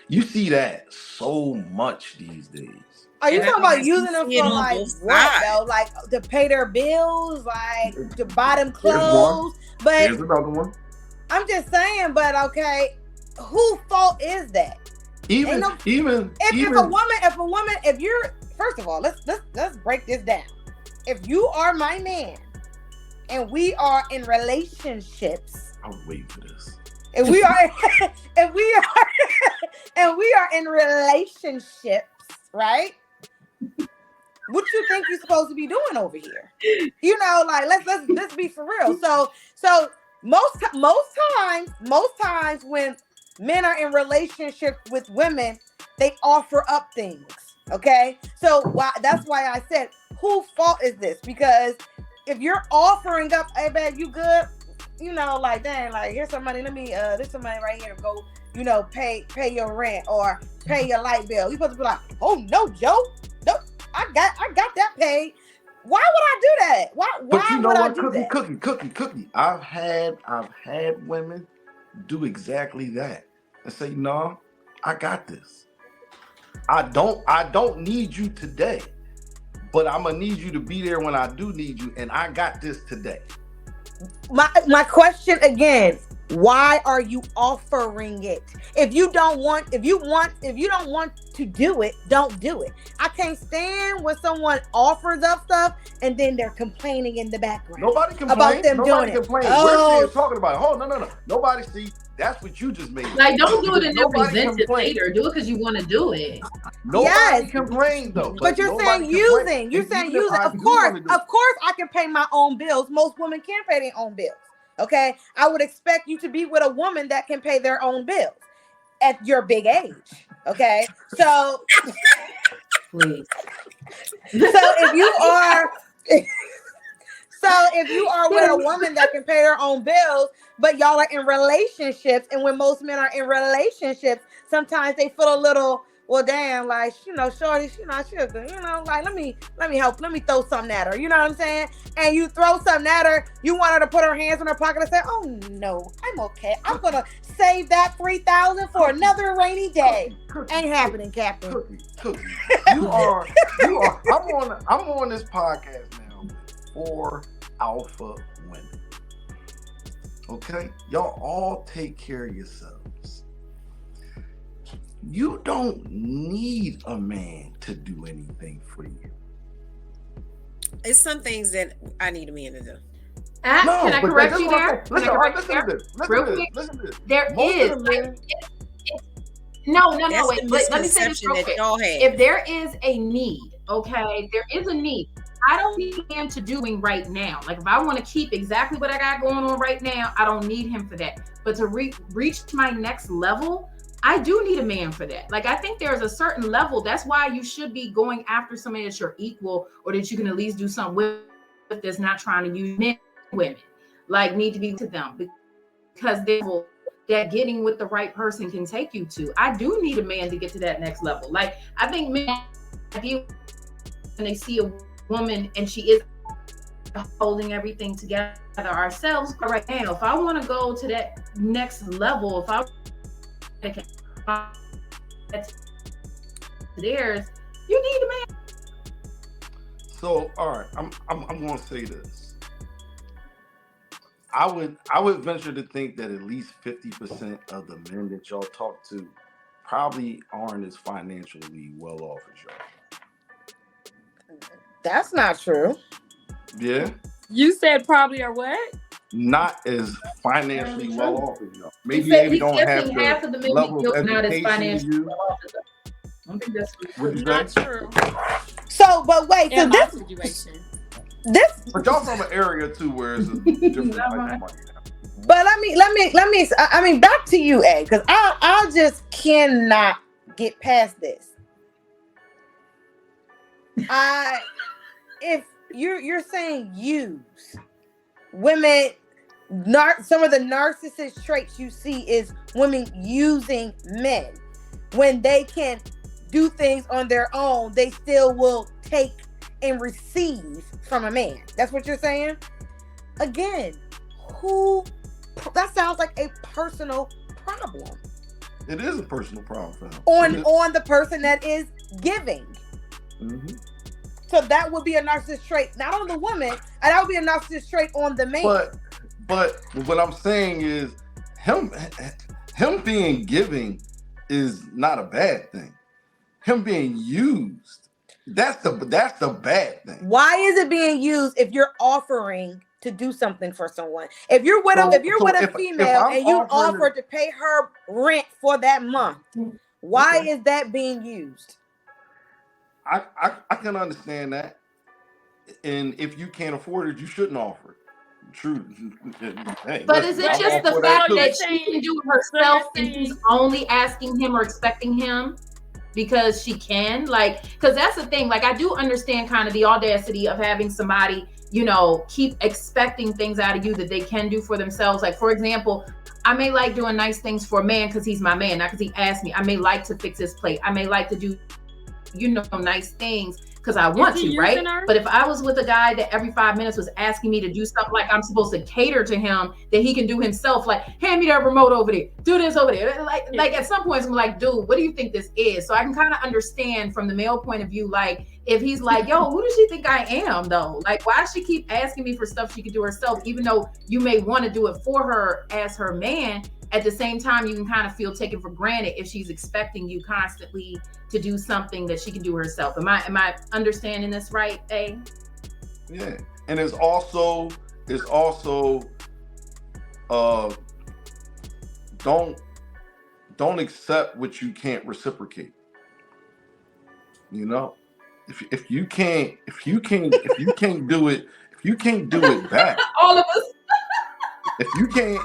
you see that so much these days. Are you talking about using them for like what though? Like to pay their bills, like to buy them clothes? But here's another one. I'm just saying, but okay, whose fault is that? If a woman, if you're, first of all, let's break this down. If you are my man and we are in relationships, I'm waiting for this. If we are in relationships, right? What you think you're supposed to be doing over here? Like let's be for real. So most times when men are in relationship with women, they offer up things. Okay, so that's why I said, whose fault is this? Because if you're offering up, hey man, you good? Like, dang, like, here's some money. Let me there's some money right here to go, pay your rent or pay your light bill. You supposed to be like, oh no, Joe, no, I got that paid. Why would I do that? But you Why know would I what, do that? cookie. I've had women do exactly that and say, no, I got this. I don't need you today, but I'm gonna need you to be there when I do need you, and I got this today. My question again, why are you offering it? If you don't want to do it, don't do it. I can't stand when someone offers up stuff and then they're complaining in the background Nobody about complained. them Nobody doing it. complained. We're Oh, talking about it. Oh, no. Nobody see. That's what you just made. Like, don't do it and then Nobody resent it complained. later. Do it because you want to do it. Nobody yes, complained though. but you're saying nobody complained. using. You're And saying even if using. I Of do course, want to do it, I can pay my own bills. Most women can pay their own bills. Okay, I would expect you to be with a woman that can pay their own bills at your big age. Okay, so Please. if you are with a woman that can pay her own bills, but y'all are in relationships, and when most men are in relationships, sometimes they feel a little, well, damn, like, shorty, sugar, like, let me help, let me throw something at her, you know what I'm saying? And you throw something at her, you want her to put her hands in her pocket and say, oh no, I'm okay, I'm gonna save that $3,000 for another rainy day. Ain't happening, Captain. Cookie. You are. I'm on this podcast now with 4 alpha women. Okay, y'all all take care of yourselves. You don't need a man to do anything for you. It's some things that I need a man to do. Can I correct you there? Listen to this. There Most is. of the men, No, That's wait. the Let me say this misconception real that quick. y'all have. If there is a need, okay, there is a need. I don't need him to doing right now. Like, if I want to keep exactly what I got going on right now, I don't need him for that. But to reach my next level, I do need a man for that. Like, I think there's a certain level. That's why you should be going after somebody that's your equal, or that you can at least do something with that's not trying to use men, women. Like, need to be to them, because that getting with the right person can take you to. I do need a man to get to that next level. Like, I think men, when they see a woman and she is holding everything together ourselves right now, if I want to go to that next level, if I theirs, you need a man. So, all right, I'm going to say this. I would venture to think that at least 50% of the men that y'all talk to probably aren't as financially well off as y'all. That's not true. Yeah. You said probably are what? Not as financially well off as y'all. Maybe they don't have half of the men level of not as education financially you. well off as us. I don't think that's Not true. So, but wait, so In my this situation. But y'all from an area too where it's a different type of money. But let me. I mean, back to you, A, because I just cannot get past this. If you're saying use women, some of the narcissist traits you see is women using men when they can do things on their own. They still will take and receive from a man. That's what you're saying? Again, that sounds like a personal problem. It is a personal problem for him. On the person that is giving. Mm-hmm. So that would be a narcissist trait, not on the woman, and that would be a narcissist trait on the man. But what I'm saying is him being giving is not a bad thing. Him being used, that's the bad thing. Why is it being used if you're offering to do something for someone? If you're with a female and you offer to pay her rent for that month, why is that being used? I can understand that. And if you can't afford it, you shouldn't offer it. true. Hey, But listen, is it I'm just all the for fact too. that So she can do it you're herself and he's saying- only asking him or expecting him because she can? Like, because that's the thing. Like, I do understand kind of the audacity of having somebody, you know, keep expecting things out of you that they can do for themselves. Like, for example, I may like doing nice things for a man because he's my man, not because he asked me. I may like to fix his plate. I may like to do, you know, nice things because I want he to, right? using her? But if I was with a guy that every 5 minutes was asking me to do something like I'm supposed to cater to him that he can do himself, like hand me that remote over there, do this over there. Like at some points I'm like, dude, what do you think this is? So I can kind of understand from the male point of view, like if he's like, yo, who does she think I am though? Like, why does she keep asking me for stuff she could do herself, even though you may want to do it for her as her man? At the same time, you can kind of feel taken for granted if she's expecting you constantly to do something that she can do herself. Am I understanding this right, A? Yeah, and it's also don't accept what you can't reciprocate. You know, if you can't do it back. All of us. If you can't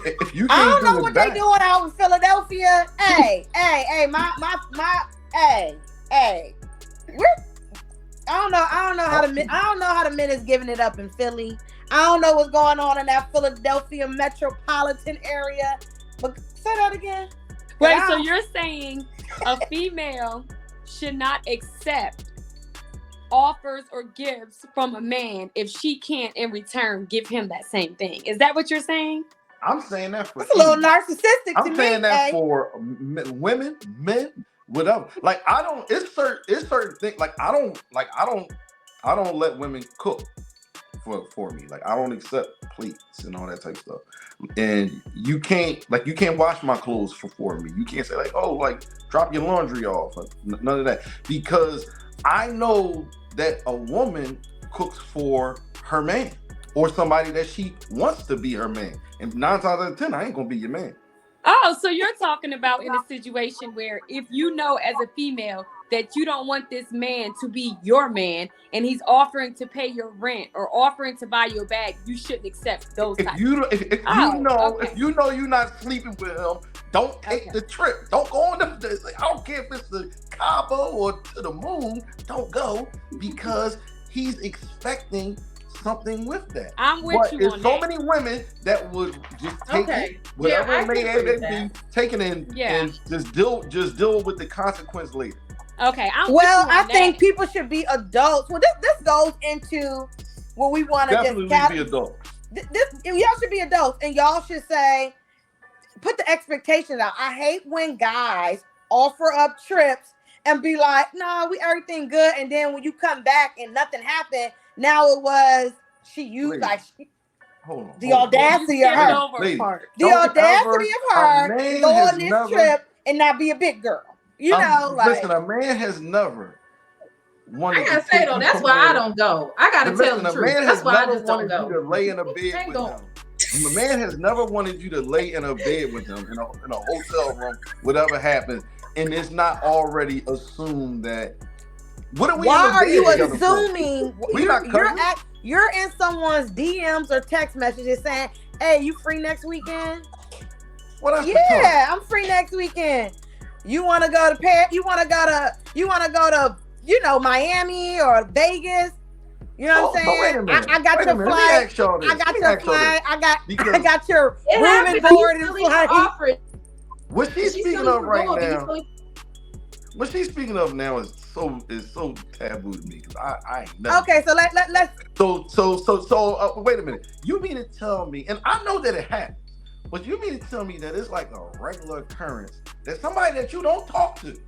I don't know do it what back, they doing out in Philadelphia. Hey, my, hey. I don't know how the men is giving it up in Philly. I don't know what's going on in that Philadelphia metropolitan area. But say that again. Wait, so you're saying a female should not accept offers or gifts from a man if she can't in return give him that same thing? Is that what you're saying? I'm saying that for It's a little narcissistic to I'm me. saying that hey. for women, men, whatever. Like I don't. It's certain things. Like I don't let women cook for me. Like I don't accept plates and all that type of stuff. And you can't wash my clothes for me. You can't say like, oh, like drop your laundry off. Like, none of that, because I know that a woman cooks for her man or somebody that she wants to be her man. And 9 times out of 10, I ain't gonna be your man. Oh, so you're talking about in a situation where if you know as a female that you don't want this man to be your man and he's offering to pay your rent or offering to buy your bag, you shouldn't accept those types. If you know you're not sleeping with him, don't take the trip. Don't go on the. I don't care if it's the Cabo or to the moon. Don't go because he's expecting something with that. I'm with but you there's on so that. many women that would just take it, whatever it may be, taken in and just deal with the consequence later. Okay, I think people should be adults. Well, this goes into what we want to definitely be adults. Y'all should be adults, and y'all should say, put the expectations out. I hate when guys offer up trips and be like, "Nah, everything good," and then when you come back and nothing happened, now it was she used the audacity of her. The audacity of her to go on this trip and not be a big girl. You know, listen, a man has never wanted. I gotta say though, that's why I don't go. I gotta tell the truth. That's why I just don't go. You to lay in a bed with him. A man has never wanted you to lay in a bed with him in a hotel room, whatever happens, and it's not already assumed that. What are we? Why are you assuming you're in someone's DMs or text messages saying, "Hey, you free next weekend?" Well, I'm free next weekend. You want to go to Paris? You want to go to Miami or Vegas? You know what I'm saying? Wait a minute. I got your flight. I got your flight. I got your room and board and flight. What she's speaking of right now? What she's speaking of now is so taboo to me because I ain't never. Okay, so let's. So wait a minute. You mean to tell me? And I know that it happens. But you mean to tell me that it's like a regular occurrence that somebody that you don't talk to,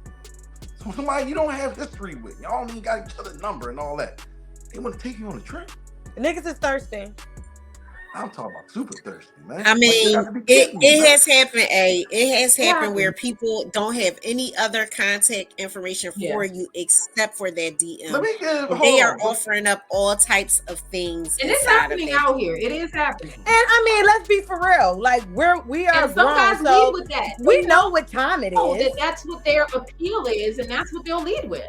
somebody you don't have history with, y'all don't even got each other's number and all that, they want to take you on a trip? Niggas is thirsty. I'm talking about super thirsty, man. I mean, it has happened, It has happened where people don't have any other contact information for you except for their DM. They are offering up all types of things. And it's happening out here. It is happening. And I mean, let's be for real. Like we are. And some guys lead with that. We know what time it is. That's what their appeal is, and that's what they'll lead with.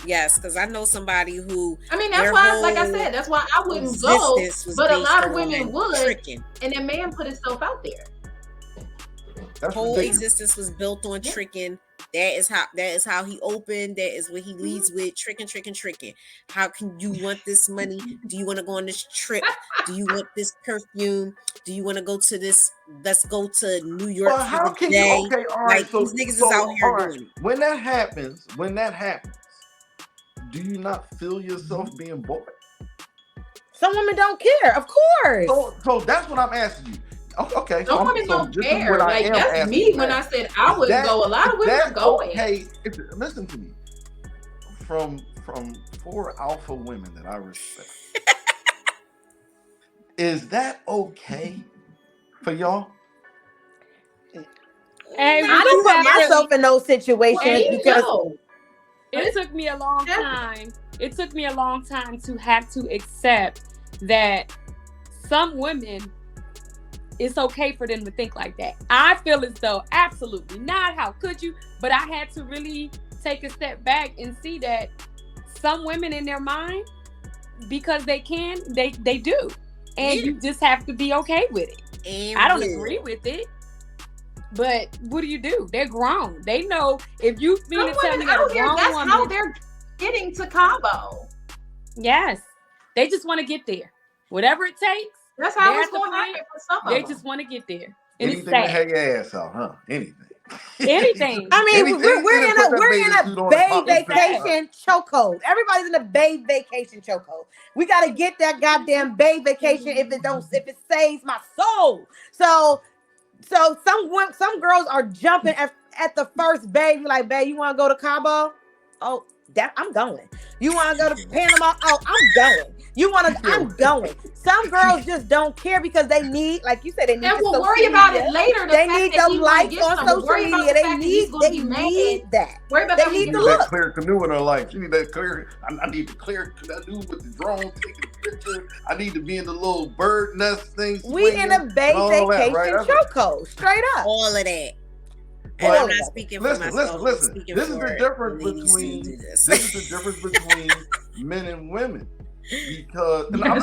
Yes, because I know somebody who. I mean, that's their why, like I whole said, that's why I wouldn't go. existence was But a based lot of on women would, tricking. and then man put himself out there. That's Whole ridiculous. existence was built on tricking. That is how he opened. That is what he leads with, tricking. How can you want this money? Do you want to go on this trip? Do you want this perfume? Do you want to go to this? Let's go to New York But for how the can day. you? Okay, all right. Like, So these niggas is out here all right, doing it. when that happens, do you not feel yourself being bored? Some women don't care, of course. So that's what I'm asking you. Okay, Some women don't care. Like, that's me when I said I wouldn't go. A lot of women are going. Okay, listen to me. From 4 alpha women that I respect, is that okay for y'all? Hey, I don't put myself in those situations because it took me a long time. It took me a long time to have to accept that some women, it's okay for them to think like that. I feel as though absolutely not. How could you? But I had to really take a step back and see that some women in their mind, because they can, they do. And you just have to be okay with it. And I don't agree with it. But what do? They're grown. They know if you mean to tell me that a grown that's woman, how they're getting to Cabo. Yes. They just want to get there. Whatever it takes. That's how it's going to happen for some of them. They just want to get there. And Anything to hang your ass out, huh? Anything. I mean, we're in a babe vacation chokehold. Everybody's in a babe vacation chokehold. We got to get that goddamn babe vacation if it saves my soul. So some girls are jumping at the first babe. You're like, babe, you want to go to Cabo? Oh, I'm going. You want to go to Panama? Oh, I'm going. You want to? I'm going. Some girls just don't care because they need, like you said, they need. And we'll worry about it later. They need the likes on social media. They need that. They need the look. That clear canoe in her life. She need that clear. I need the clear canoe with the drone taking a picture. I need to be in the little bird nest thing. We in a babe vacation chokehold. Straight up. All of that. And I'm not speaking for myself. Listen. This is the difference between men and women. Because some men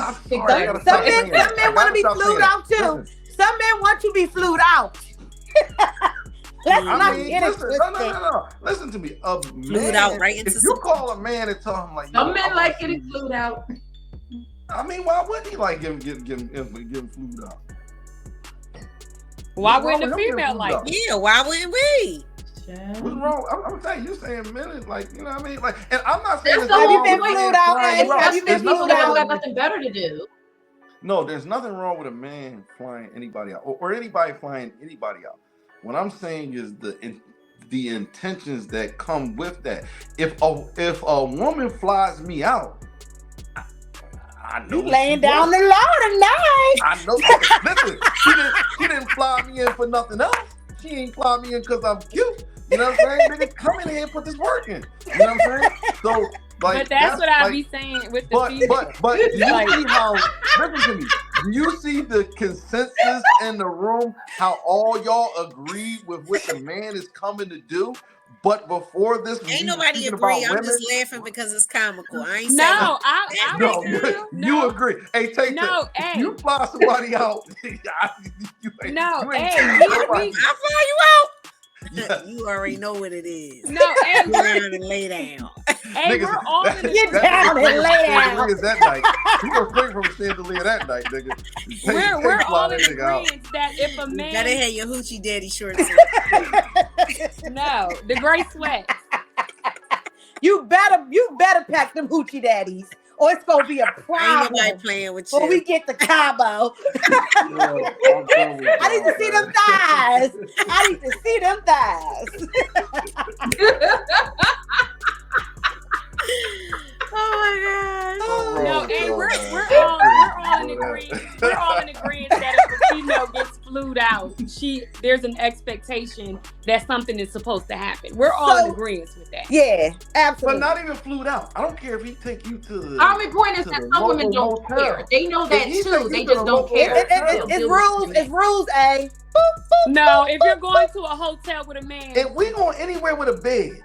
want to be flued out too. Some men want to be flued out. Let's not get it twisted. No. Listen to me. Flued out right into. If you call a man and tell him like, some men like getting flued out. I mean, why wouldn't he like getting flued out? Why wouldn't the female like? Yeah, why wouldn't we? What's wrong? I'm saying you saying men like, you know what I mean? Like, and I'm not saying have you been flued out? Have you been flued out? Got nothing better to do. No, there's nothing wrong with a man flying anybody out or anybody flying anybody out. What I'm saying is the intentions that come with that. If a woman flies me out, I know you laying down the law tonight. I know. Listen, she didn't fly me in for nothing else. She ain't fly me in because I'm cute. You know what I'm saying? Nigga, come in here and put this work in. You know what I'm saying? So, like, but that's what I be saying with the female. But do you see how? Listen to me. Do you see the consensus in the room? How all y'all agree with what the man is coming to do? But before this, ain't nobody agree. I'm just laughing because it's comical. I ain't saying you agree. Hey, take that. Hey. You fly somebody out. I fly you out. Yeah. You already know what it is. No, hey, get down and lay down. Hey, we're all in the get down and lay down. That night. You gonna swing from chandelier that night, nigga. We're all in agreement that if a man, you better have your hoochie daddy shorts. No, the gray sweat. You better pack them hoochie daddies, or it's gonna be a problem. Ain't nobody playing with you. When we get to Cabo. I need to see them thighs. I need to see them thighs. Oh my God. No, and we're all in agreement. We're all in agreement that if a female gets flued out, there's an expectation that something is supposed to happen. We're all in agreement with that. Yeah, absolutely. But not even flued out. I don't care if he take you to the. Our point is that some women don't care. They know that too. They just don't care. It's rules. It's rules, A. No, if you're going to a hotel with a man, if we going anywhere with a bed,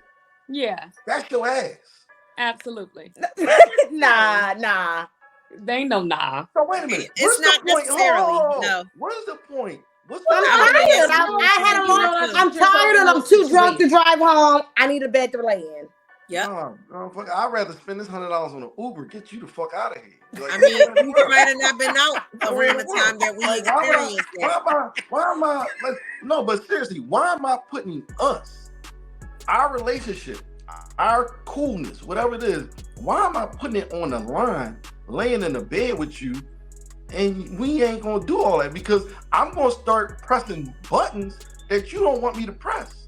yeah, that's your ass. Absolutely. Nah. They ain't no nah. So wait a minute. It's What's not the point? necessarily, no. What is the point? What's I'm the I would think tired. that's I had a You long. know, I'm put yourself tired in and I'm those too drunk to situations. drive home. I need a bed to lay in. Yep. Fuck, I'd rather spend this $100 on an Uber. Get you the fuck out of here. Like, I mean, you might have not been out around the What? time that we Like, experienced that. why am I like, no, but seriously, why am I putting us, our relationship, our coolness, whatever it is, why am I putting it on the line, laying in the bed with you, and we ain't gonna do all that? Because I'm gonna start pressing buttons that you don't want me to press.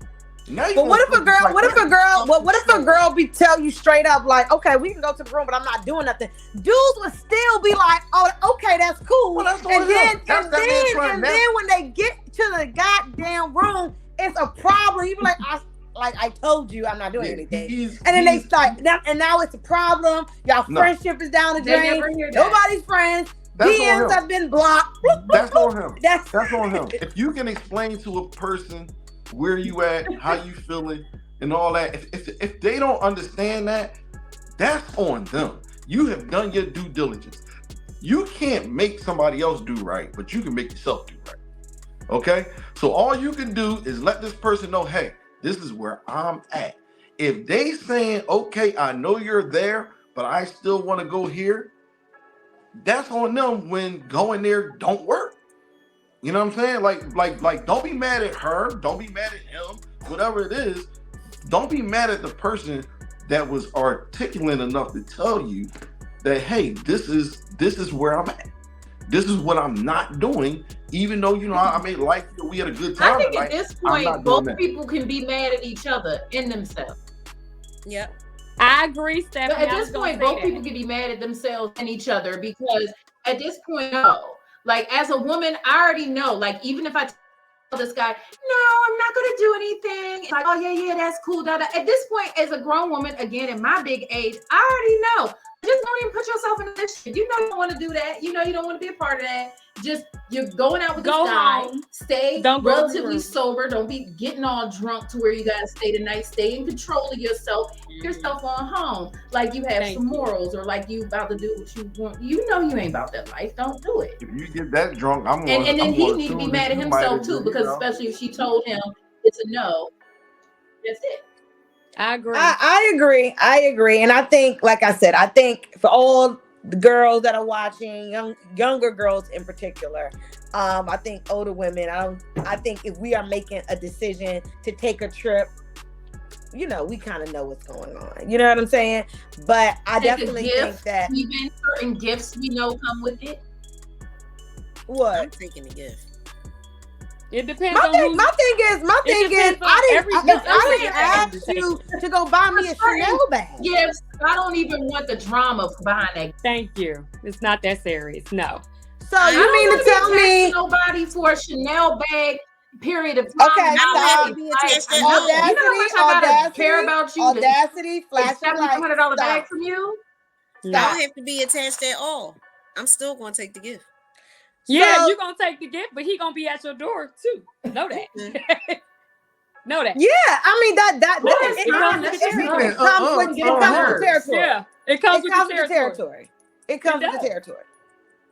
Now But what if a girl? What if a girl? What if a girl be tell you straight up like, okay, we can go to the room, but I'm not doing nothing. Dudes would still be like, oh, okay, that's cool. Well, that's and then then when they get to the goddamn room, it's a problem. You be like, I told you, I'm not doing anything. And then they start, and now it's a problem. Y'all friendship is down the drain. Nobody's friends. DMs have been blocked. That's on him. That's on him. If you can explain to a person where you at, how you feeling, and all that, if they don't understand that, that's on them. You have done your due diligence. You can't make somebody else do right, but you can make yourself do right. Okay? So all you can do is let this person know, hey, this is where I'm at. If they saying, okay, I know you're there, but I still want to go here, that's on them when going there don't work. You know what I'm saying? Like, don't be mad at her. Don't be mad at him. Whatever it is, don't be mad at the person that was articulate enough to tell you that, hey, this is where I'm at. This is what I'm not doing. Even though, you know, I made life, we had a good time. I think at this point, both people can be mad at each other in themselves. Yep. I agree, Stephanie. But at this point, both people can be mad at themselves and each other, because at this point, no. Like, as a woman, I already know, like, even if I tell this guy, no, I'm not going to do anything. It's like, oh, yeah, that's cool. Da, da. At this point, as a grown woman, again, in my big age, I already know. Just don't even put yourself in this shit. You know you don't want to do that. You know you don't want to be a part of that. Just, you're going out with this guy. Home. Stay relatively sober. Don't be getting all drunk to where you got to stay the night. Stay in control of yourself. Get yourself on home. Like you have some morals, or like you about to do what you want. You know you ain't about that life. Don't do it. If you get that drunk, and then he need to be mad at himself too, because especially if she told him it's a no. That's it. I agree. I agree. And I think, like I said, I think for all the girls that are watching, younger girls in particular, I think older women, I think if we are making a decision to take a trip, you know, we kind of know what's going on. You know what I'm saying? But I definitely think that even certain gifts we know come with it. What? I'm taking the gift. It depends. My thing is, I didn't ask you to go buy me a Chanel bag. Yes, I don't even want the drama behind that. Thank you. It's not that serious. No. So you mean to tell me nobody for a Chanel bag? Period of time. Okay, stop. Audacity, you know how much I gotta care about you? Audacity, flashing lights. $700 bag from you? I don't have to be attached at all. I'm still going to take the gift. Yeah, you're going to take the gift, but he going to be at your door too. Know that. Know that. Yeah, I mean, it comes with the territory. Yeah, it comes with the territory. It comes with the territory.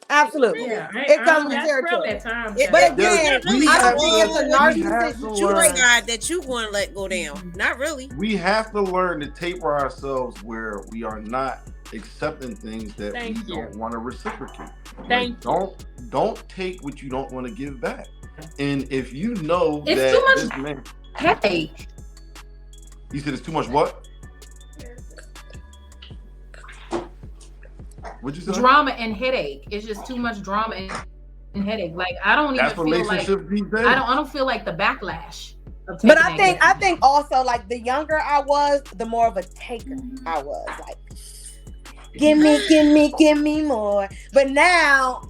Absolutely. Yeah, it comes with the territory. But again, I don't think it's a narcissist trait that you want to let go down. Not really. We have to learn to taper ourselves where we are not accepting things that we don't want to reciprocate. Don't take what you don't want to give back. And if you know it's that too much this man, headache. You said it's too much what? What'd you say? Drama and headache. It's just too much drama and headache. Like I don't even feel like I don't feel like the backlash. But I think also like the younger I was, the more of a taker I was. Like, give me more. But now,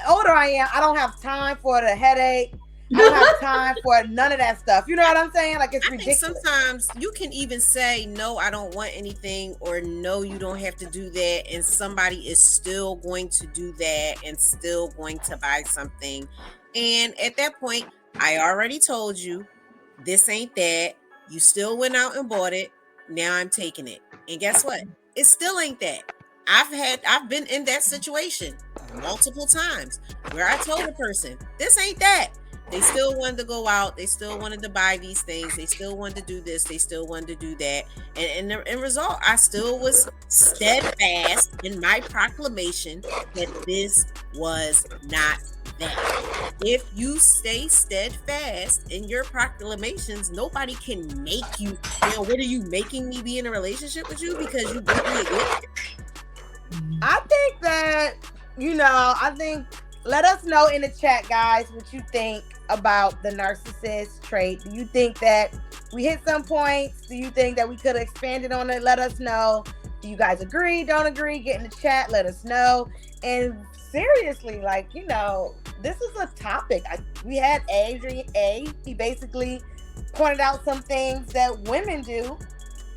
older I am, I don't have time for the headache. I don't have time for none of that stuff. You know what I'm saying? Like, it's ridiculous. Think sometimes you can even say, no, I don't want anything, or no, you don't have to do that. And somebody is still going to do that and still going to buy something. And at that point, I already told you, this ain't that. You still went out and bought it. Now I'm taking it. And guess what? it still ain't that. I've been in that situation multiple times where I told a person, this ain't that. They still wanted to go out. They still wanted to buy these things. They still wanted to do this. They still wanted to do that. And in the end result, I still was steadfast in my proclamation that this was not that. If you stay steadfast in your proclamations, nobody can make you, what are you making me be in a relationship with you because you broke me again? I think that, let us know in the chat, guys, what you think about the narcissist trait. Do you think that we hit some points? Do you think that we could have expanded on it? Let us know. Do you guys agree? Don't agree? Get in the chat. Let us know. And seriously, this is a topic. We had Adrian A. He basically pointed out some things that women do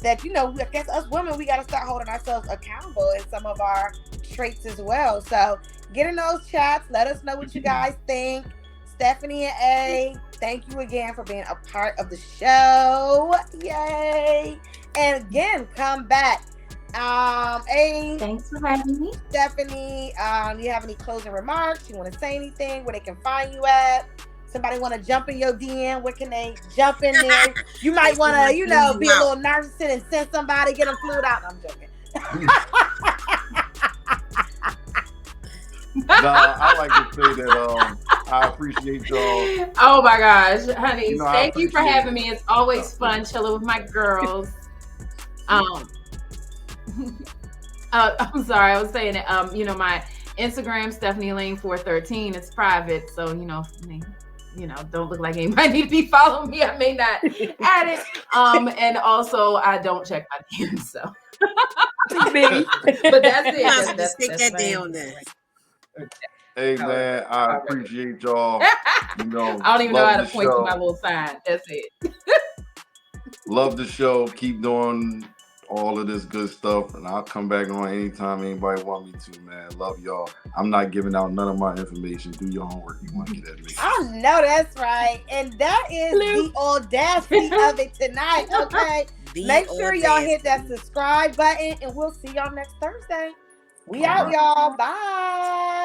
that, I guess us women, we got to start holding ourselves accountable in some of our traits as well. So get in those chats. Let us know what you guys think. Stephanie and A, thank you again for being a part of the show. Yay. And again, come back. A, thanks for having me. Stephanie, do you have any closing remarks? You want to say anything? Where they can find you at? Somebody want to jump in your DM? Where can they jump in there? You might want to, be a little narcissist and send somebody, get them flued out. I'm joking. I like to say that I appreciate y'all. Oh my gosh, honey, thank you for having me. It's always fun chilling with my girls. I'm sorry, I was saying that my Instagram, Stephanie Lane 413, it's private, so don't look like anybody need to be following me. I may not add it. And also I don't check my DMs, so but that's it. Just take that down then. Hey man, I appreciate y'all. I don't even know how to point to my little sign. That's it. Love the show. Keep doing all of this good stuff, and I'll come back on anytime anybody want me to, man. Love y'all. I'm not giving out none of my information. Do your homework. You want to get at me. I know that's right. And that is the audacity of it tonight, okay? Make sure y'all hit that subscribe button, and we'll see y'all next Thursday. We out, y'all. Bye.